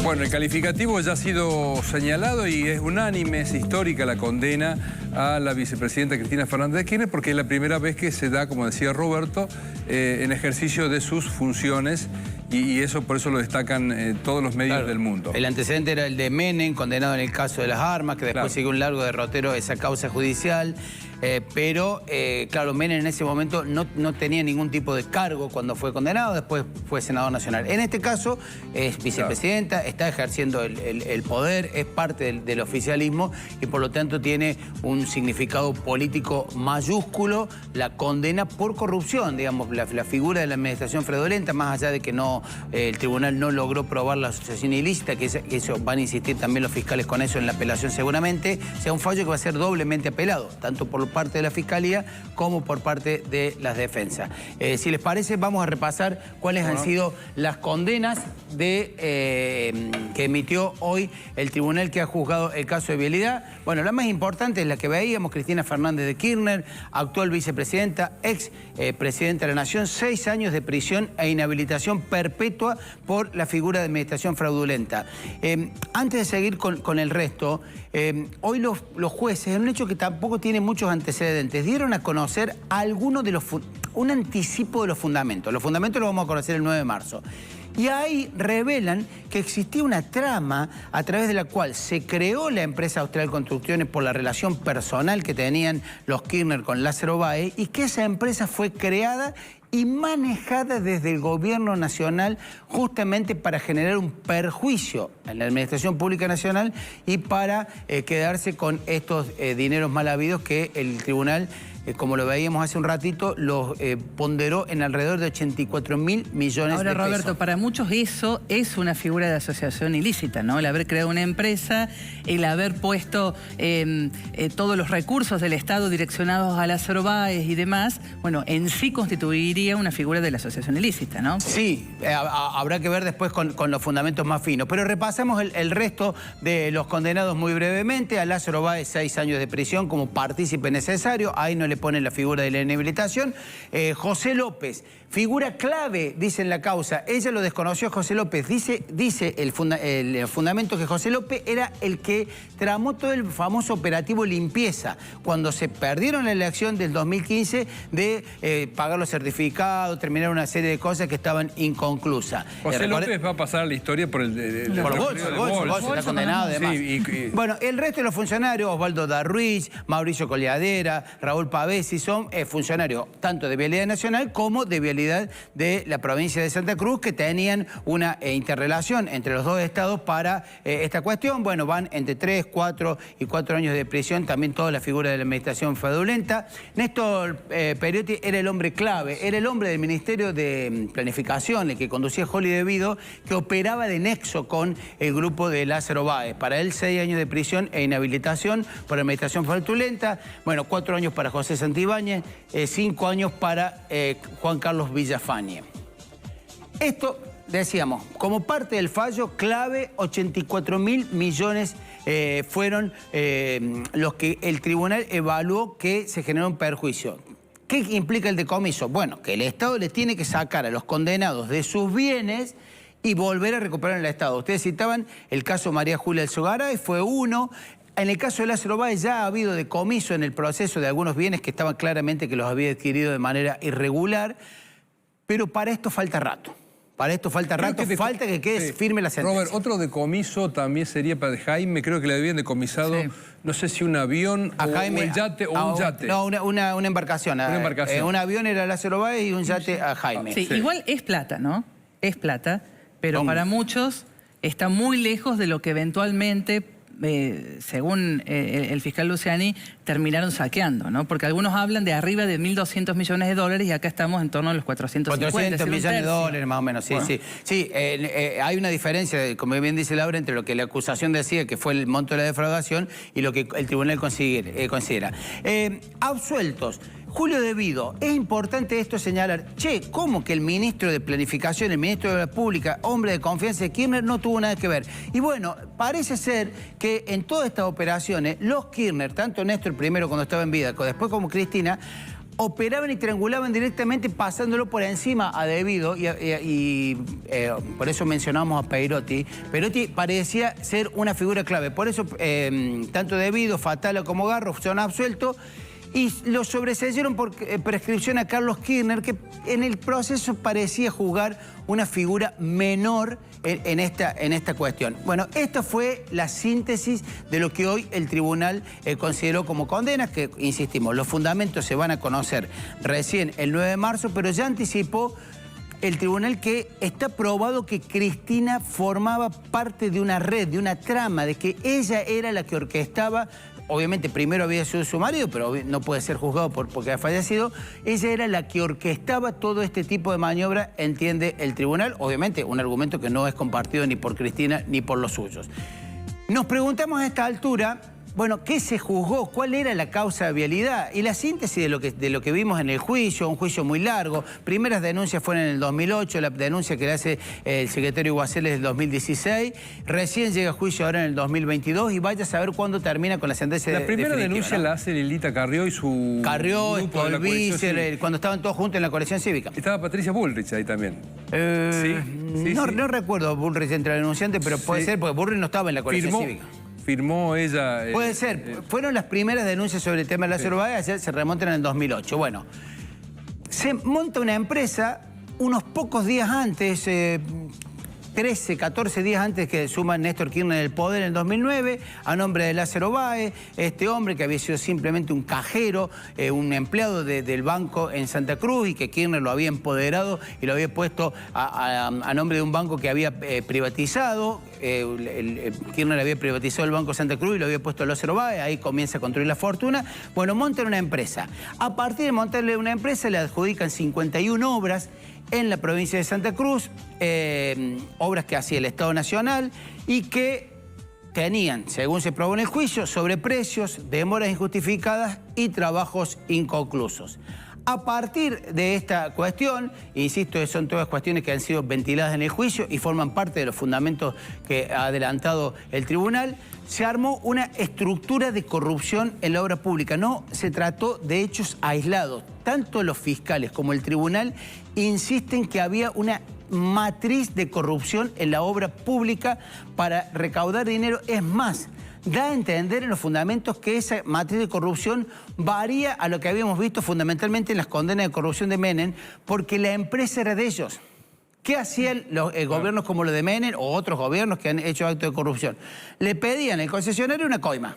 Bueno, el calificativo ya ha sido señalado y es unánime, es histórica la condena a la vicepresidenta Cristina Fernández de Kirchner, porque es la primera vez que se da, como decía Roberto, en ejercicio de sus funciones, y eso por eso lo destacan todos los medios del mundo. El antecedente era el de Menem, condenado en el caso de las armas, que después siguió un largo derrotero de esa causa judicial. Pero, claro, Menem en ese momento no tenía ningún tipo de cargo cuando fue condenado, después fue senador nacional. En este caso es vicepresidenta, está ejerciendo el poder, es parte del oficialismo y por lo tanto tiene un significado político mayúsculo la condena por corrupción, digamos, la figura de la administración fraudulenta, más allá de que el tribunal no logró probar la asociación ilícita, que eso van a insistir también los fiscales con eso en la apelación seguramente, sea un fallo que va a ser doblemente apelado, tanto por parte de la Fiscalía como por parte de las defensas. Si les parece, vamos a repasar cuáles han sido las condenas que emitió hoy el tribunal que ha juzgado el caso de vialidad. Bueno, la más importante es la que veíamos, Cristina Fernández de Kirchner, actual vicepresidenta, ex presidenta de la Nación, 6 años de prisión e inhabilitación perpetua por la figura de administración fraudulenta. Antes de seguir con el resto, hoy los jueces, en un hecho que tampoco tiene muchos antecedentes, dieron a conocer algunos de un anticipo de los fundamentos. Los fundamentos los vamos a conocer el 9 de marzo. Y ahí revelan que existía una trama a través de la cual se creó la empresa Austral Construcciones por la relación personal que tenían los Kirchner con Lázaro Báez y que esa empresa fue creada y manejada desde el gobierno nacional justamente para generar un perjuicio en la administración pública nacional y para quedarse con estos dineros mal habidos que el tribunal, como lo veíamos hace un ratito, los ponderó en alrededor de 84.000 millones de pesos. Ahora, Roberto, para muchos eso es una figura de asociación ilícita, ¿no? El haber creado una empresa, el haber puesto todos los recursos del Estado direccionados a Lázaro Báez y demás, bueno, en sí constituiría una figura de la asociación ilícita, ¿no? Sí, habrá que ver después con los fundamentos más finos. Pero repasamos el resto de los condenados muy brevemente. A Lázaro Báez, 6 años de prisión como partícipe necesario. Ahí no le ponen la figura de la inhabilitación. José López, figura clave, dice en la causa. Ella lo desconoció, José López. Dice el fundamento que José López era el que tramó todo el famoso operativo limpieza, cuando se perdieron la elección del 2015 de pagar los certificados, terminar una serie de cosas que estaban inconclusas. José López va a pasar a la historia por el Bolso, está condenado además. Sí, bueno, el resto de los funcionarios, Osvaldo Darruiz, Mauricio Colliadera, Raúl Pavesi, son funcionarios tanto de Vialidad Nacional como de Vialidad de la provincia de Santa Cruz, que tenían una interrelación entre los dos estados para esta cuestión. Bueno, van entre 3, 4 y 4 años de prisión, también toda la figura de la administración fraudulenta. Néstor Perotti era el hombre clave, era el hombre del Ministerio de Planificación, el que conducía Holly Devido, que operaba de nexo con el grupo de Lázaro Báez. Para él, 6 años de prisión e inhabilitación por administración fraudulenta. Bueno, 4 años para José Santibáñez, 5 años para Juan Carlos Villafañe. Esto, decíamos, como parte del fallo clave, 84.000 millones fueron los que el tribunal evaluó que se generó un perjuicio. ¿Qué implica el decomiso? Bueno, que el Estado le tiene que sacar a los condenados de sus bienes y volver a recuperar el Estado. Ustedes citaban el caso María Julia Alzogaray, fue uno. En el caso de Lázaro Báez ya ha habido decomiso en el proceso de algunos bienes que estaban claramente que los había adquirido de manera irregular, pero para esto falta rato. Para esto falta rato, falta que quede firme la sentencia. Robert, otro decomiso también sería para Jaime, creo que le habían decomisado, no sé si un avión o un yate o un yate. No, una embarcación. Una embarcación. Un avión era Lázaro Báez y un yate a Jaime. Sí, igual es plata, ¿no? Es plata, pero para muchos está muy lejos de lo que eventualmente, según el fiscal Luciani, terminaron saqueando, ¿no? Porque algunos hablan de arriba de 1.200 millones de dólares y acá estamos en torno a los 450. 400 millones de dólares más o menos, sí, bueno. Sí, hay una diferencia, como bien dice Laura, entre lo que la acusación decía que fue el monto de la defraudación y lo que el tribunal considera. Absueltos. Julio Devido, es importante esto señalar, ¿cómo que el ministro de Planificación, el ministro de la Pública, hombre de confianza de Kirchner, no tuvo nada que ver? Y bueno, parece ser que en todas estas operaciones, los Kirchner, tanto Néstor primero cuando estaba en vida, después como Cristina, operaban y triangulaban directamente pasándolo por encima a Devido y por eso mencionamos a Perotti. Perotti parecía ser una figura clave, por eso tanto Devido, Fatala como Garro son absueltos y lo sobreseyeron por prescripción a Carlos Kirchner, que en el proceso parecía jugar una figura menor en esta cuestión. Bueno, esta fue la síntesis de lo que hoy el tribunal consideró como condenas, que, insistimos, los fundamentos se van a conocer recién el 9 de marzo, pero ya anticipó el tribunal que está probado que Cristina formaba parte de una red, de una trama, de que ella era la que orquestaba. Obviamente primero había sido su marido, pero no puede ser juzgado porque ha fallecido. Ella era la que orquestaba todo este tipo de maniobra, entiende el tribunal. Obviamente un argumento que no es compartido ni por Cristina ni por los suyos. Nos preguntamos a esta altura, bueno, ¿qué se juzgó? ¿Cuál era la causa de vialidad? Y la síntesis de lo que vimos en el juicio, un juicio muy largo. Primeras denuncias fueron en el 2008, la denuncia que le hace el secretario Guasel es del 2016. Recién llega a juicio ahora en el 2022 y vaya a saber cuándo termina con la sentencia definitiva. La primera denuncia, ¿no?, la hace Lilita Carrió y su... Carrió, Stolbizer, cuando estaban todos juntos en la coalición cívica. Estaba Patricia Bullrich ahí también. No recuerdo a Bullrich entre los denunciantes, pero puede ser porque Bullrich no estaba en la coalición cívica. Firmó ella... Puede ser. Fueron las primeras denuncias sobre el tema de Lázaro Báez, se remontan en el 2008. Bueno, se monta una empresa unos pocos días antes, 13, 14 días antes que suma Néstor Kirchner el poder en el 2009, a nombre de Lázaro Báez, este hombre que había sido simplemente un cajero, un empleado del banco en Santa Cruz y que Kirchner lo había empoderado y lo había puesto a nombre de un banco que había privatizado. Kirchner había privatizado el Banco Santa Cruz y lo había puesto a Lázaro Báez, ahí comienza a construir la fortuna. Bueno, montan una empresa. A partir de montarle una empresa le adjudican 51 obras en la provincia de Santa Cruz, obras que hacía el Estado Nacional y que tenían, según se probó en el juicio, sobreprecios, demoras injustificadas y trabajos inconclusos. A partir de esta cuestión, insisto, son todas cuestiones que han sido ventiladas en el juicio y forman parte de los fundamentos que ha adelantado el tribunal, se armó una estructura de corrupción en la obra pública. No se trató de hechos aislados. Tanto los fiscales como el tribunal insisten que había una matriz de corrupción en la obra pública para recaudar dinero. Es más, da a entender en los fundamentos que esa matriz de corrupción varía a lo que habíamos visto fundamentalmente en las condenas de corrupción de Menem, porque la empresa era de ellos. ¿Qué hacían los gobiernos como los de Menem o otros gobiernos que han hecho actos de corrupción? Le pedían al concesionario una coima.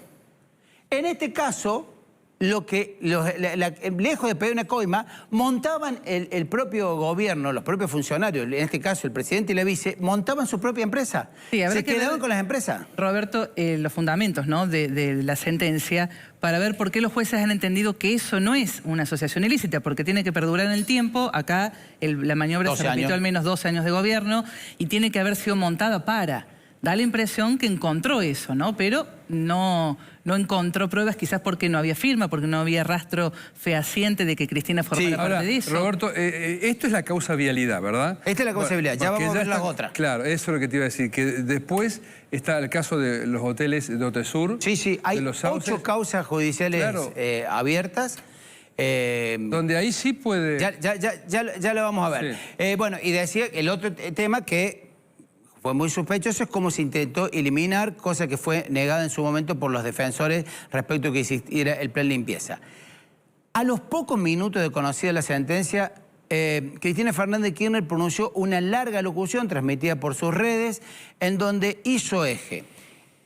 En este caso, lejos de pedir una coima, montaban el propio gobierno, los propios funcionarios, en este caso el presidente y la vice, montaban su propia empresa. Sí, se quedaban con las empresas. Roberto, los fundamentos, ¿no?, de la sentencia para ver por qué los jueces han entendido que eso no es una asociación ilícita, porque tiene que perdurar en el tiempo. Acá la maniobra se repitió al menos 12 años de gobierno y tiene que haber sido montada para... Da la impresión que encontró eso, ¿no? Pero no encontró pruebas, quizás porque no había firma, porque no había rastro fehaciente de que Cristina formara parte de eso. Roberto, esto es la causa vialidad, ¿verdad? Esta es la causa vialidad, ya vamos a ver las otras. Claro, eso es lo que te iba a decir, que después está el caso de los hoteles de Otesur. Sí, hay 8 causas judiciales abiertas. Donde ahí sí puede... Ya lo vamos a ver. Sí. Bueno, y decía el otro tema que fue muy sospechoso es cómo se intentó eliminar, cosa que fue negada en su momento por los defensores respecto a que existiera el plan limpieza. A los pocos minutos de conocida la sentencia, Cristina Fernández Kirchner pronunció una larga locución transmitida por sus redes en donde hizo eje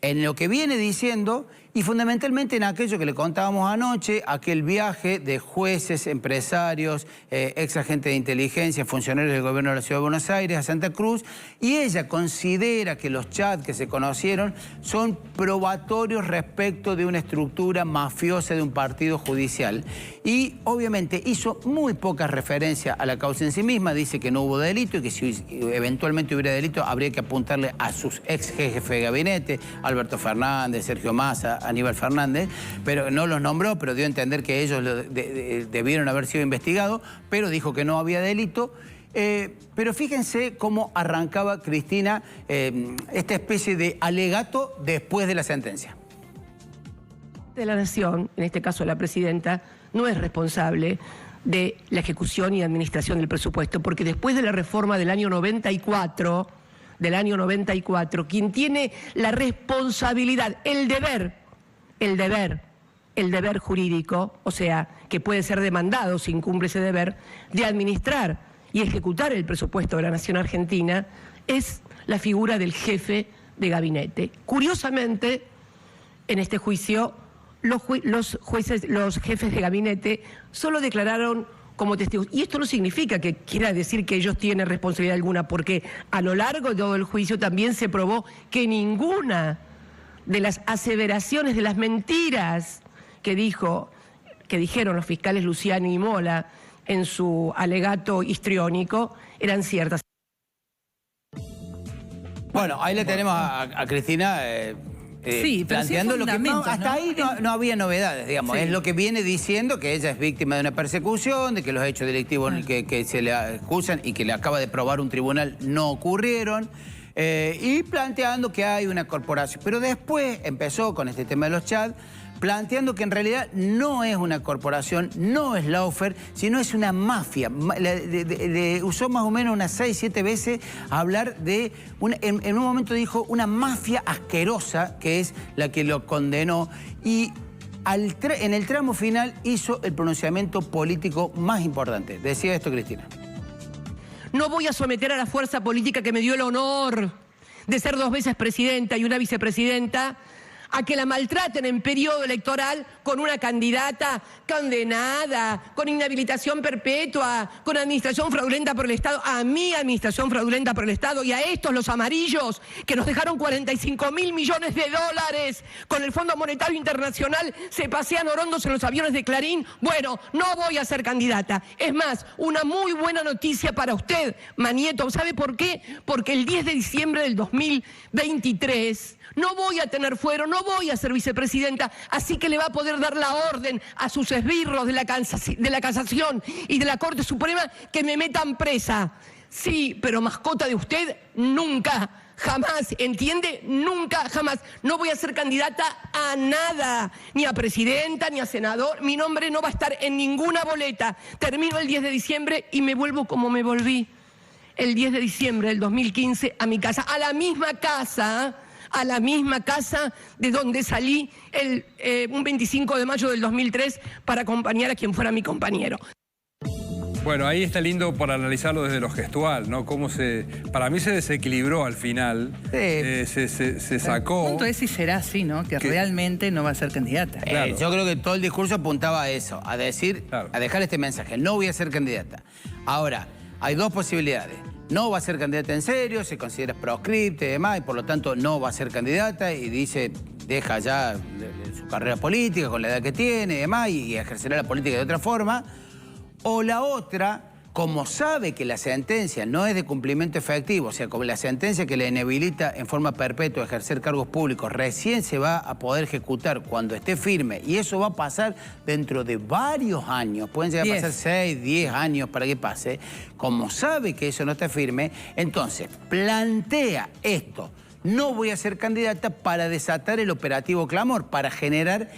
en lo que viene diciendo y fundamentalmente en aquello que le contábamos anoche, aquel viaje de jueces, empresarios, ex agentes de inteligencia, funcionarios del gobierno de la Ciudad de Buenos Aires a Santa Cruz, y ella considera que los chats que se conocieron son probatorios respecto de una estructura mafiosa de un partido judicial. Y obviamente hizo muy poca referencia a la causa en sí misma, dice que no hubo delito y que si eventualmente hubiera delito habría que apuntarle a sus ex jefes de gabinete, Alberto Fernández, Sergio Massa, Aníbal Fernández, pero no los nombró, pero dio a entender que ellos debieron haber sido investigados, pero dijo que no había delito. Pero fíjense cómo arrancaba Cristina esta especie de alegato después de la sentencia. De la Nación, en este caso la presidenta, no es responsable de la ejecución y administración del presupuesto, porque después de la reforma del año 94, quien tiene la responsabilidad, el deber jurídico, o sea, que puede ser demandado si incumple ese deber, de administrar y ejecutar el presupuesto de la Nación Argentina, es la figura del jefe de gabinete. Curiosamente, en este juicio, los jefes de gabinete solo declararon como testigos. Y esto no significa que quiera decir que ellos tienen responsabilidad alguna, porque a lo largo de todo el juicio también se probó que ninguna de las aseveraciones, de las mentiras que dijeron los fiscales Luciani y Mola en su alegato histriónico eran ciertas. Bueno, ahí le tenemos a Cristina sí, planteando lo que hasta ahí no había novedades, digamos. Sí. Es lo que viene diciendo que ella es víctima de una persecución, de que los hechos delictivos que se le acusan y que le acaba de probar un tribunal no ocurrieron. Y planteando que hay una corporación. Pero después empezó con este tema de los chats, planteando que en realidad no es una corporación, no es lawfare, sino es una mafia. Usó más o menos unas 6, 7 veces a hablar de, en un momento dijo, una mafia asquerosa, que es la que lo condenó. Y en el tramo final hizo el pronunciamiento político más importante. Decía esto Cristina. No voy a someter a la fuerza política que me dio el honor de ser 2 veces presidenta y una vicepresidenta a que la maltraten en periodo electoral con una candidata condenada, con inhabilitación perpetua, con administración fraudulenta por el Estado, a mi administración fraudulenta por el Estado y a estos, los amarillos, que nos dejaron 45.000 millones de dólares con el Fondo Monetario Internacional, se pasean orondos en los aviones de Clarín. Bueno, no voy a ser candidata. Es más, una muy buena noticia para usted, Manieto. ¿Sabe por qué? Porque el 10 de diciembre del 2023... no voy a tener fuero, no voy a ser vicepresidenta, así que le va a poder dar la orden a sus esbirros de la Casación y de la Corte Suprema que me metan presa. Sí, pero mascota de usted, nunca, jamás, ¿entiende? Nunca, jamás. No voy a ser candidata a nada, ni a presidenta, ni a senador. Mi nombre no va a estar en ninguna boleta. Termino el 10 de diciembre y me vuelvo como me volví el 10 de diciembre del 2015 a mi casa, a la misma casa de donde salí un 25 de mayo del 2003 para acompañar a quien fuera mi compañero. Bueno, ahí está lindo para analizarlo desde lo gestual, ¿no? Cómo para mí se desequilibró al final, se sacó. El punto es si será así, ¿no? Que realmente no va a ser candidata. Claro. Yo creo que todo el discurso apuntaba a eso, a decir, claro, a dejar este mensaje, no voy a ser candidata. Ahora, hay 2 posibilidades. No va a ser candidata en serio, se considera proscripta y demás, y por lo tanto no va a ser candidata y dice, deja ya su carrera política con la edad que tiene y demás, y ejercerá la política de otra forma. O la otra, como sabe que la sentencia no es de cumplimiento efectivo, o sea, como la sentencia que le inhabilita en forma perpetua a ejercer cargos públicos recién se va a poder ejecutar cuando esté firme, y eso va a pasar dentro de varios años, pueden llegar a pasar 6, 10 años para que pase, como sabe que eso no está firme, entonces plantea esto, no voy a ser candidata para desatar el operativo Clamor, para generar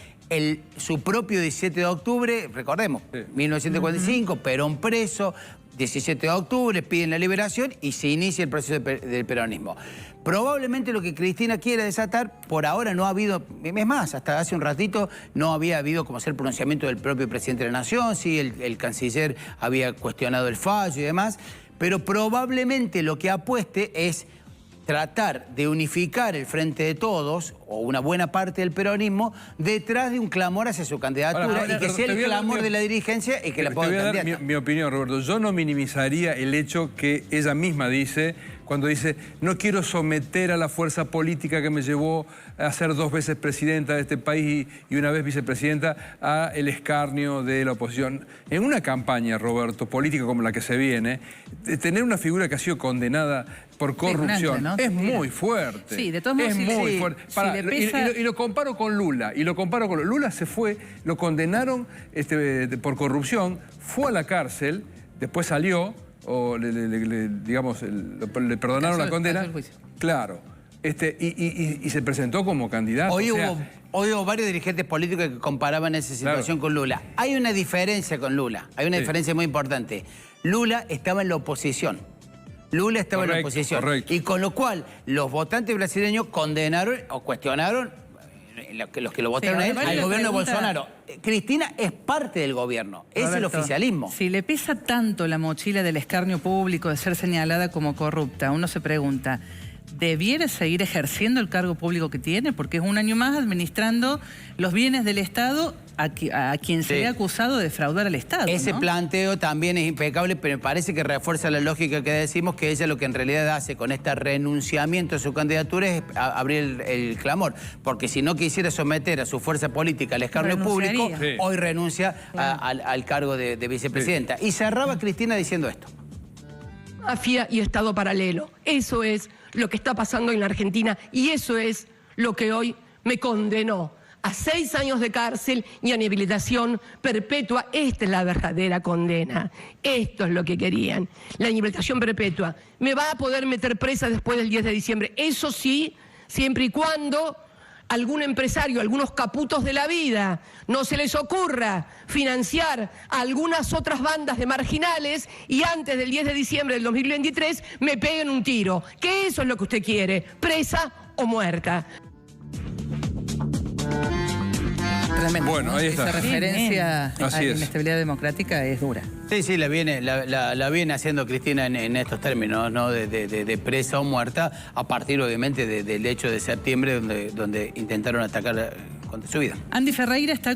su propio 17 de octubre, recordemos, 1945, Perón preso, 17 de octubre, piden la liberación y se inicia el proceso del peronismo. Probablemente lo que Cristina quiere desatar, por ahora no ha habido, es más, hasta hace un ratito no había habido como hacer pronunciamiento del propio presidente de la Nación, sí, el canciller había cuestionado el fallo y demás, pero probablemente lo que apueste es tratar de unificar el Frente de Todos, o una buena parte del peronismo, detrás de un clamor hacia su candidatura, y que sea el clamor de la dirigencia y que la ponga candidata. Te voy a dar mi opinión, Roberto. Yo no minimizaría el hecho que ella misma dice, cuando dice, no quiero someter a la fuerza política que me llevó a ser 2 veces presidenta de este país y una vez vicepresidenta, a el escarnio de la oposición. En una campaña, Roberto, política como la que se viene, tener una figura que ha sido condenada por corrupción, ¿no? Es muy fuerte. Sí, de todos modos, es muy fuerte. Y lo comparo con Lula. Lula se fue, lo condenaron por corrupción, fue a la cárcel, después salió, o le perdonaron la condena. Claro. Y se presentó como candidato. Hoy hubo varios dirigentes políticos que comparaban esa situación con Lula. Hay una diferencia con Lula, hay una diferencia muy importante. Lula estaba en la oposición. Lula estaba en la oposición. Correcto. Y con lo cual, los votantes brasileños condenaron o cuestionaron, los que lo votaron a él, al gobierno de Bolsonaro. Cristina es parte del gobierno, es el oficialismo. Si le pesa tanto la mochila del escarnio público, de ser señalada como corrupta, uno se pregunta, ¿debiera seguir ejerciendo el cargo público que tiene? Porque es un año más administrando los bienes del Estado a quien se ha acusado de defraudar al Estado. Ese planteo también es impecable, pero me parece que refuerza la lógica que decimos, que ella lo que en realidad hace con este renunciamiento a su candidatura es abrir el clamor. Porque si no quisiera someter a su fuerza política al escarnio público, hoy renuncia al cargo de vicepresidenta. Y cerraba Cristina diciendo esto. Mafia y Estado paralelo. Eso es lo que está pasando en la Argentina y eso es lo que hoy me condenó a 6 años de cárcel y a inhabilitación perpetua. Esta es la verdadera condena. Esto es lo que querían. La inhabilitación perpetua. Me va a poder meter presa después del 10 de diciembre. Eso sí, siempre y cuando algún empresario, algunos caputos de la vida, no se les ocurra financiar a algunas otras bandas de marginales y antes del 10 de diciembre del 2023 me peguen un tiro. Que eso es lo que usted quiere, presa o muerta. Tremendo, bueno, ahí está. Esa referencia a la es. inestabilidad democrática es dura. Sí, la viene haciendo Cristina en estos términos, ¿no? De presa o muerta, a partir obviamente del hecho de septiembre donde intentaron atacar contra su vida. Andy Ferreira está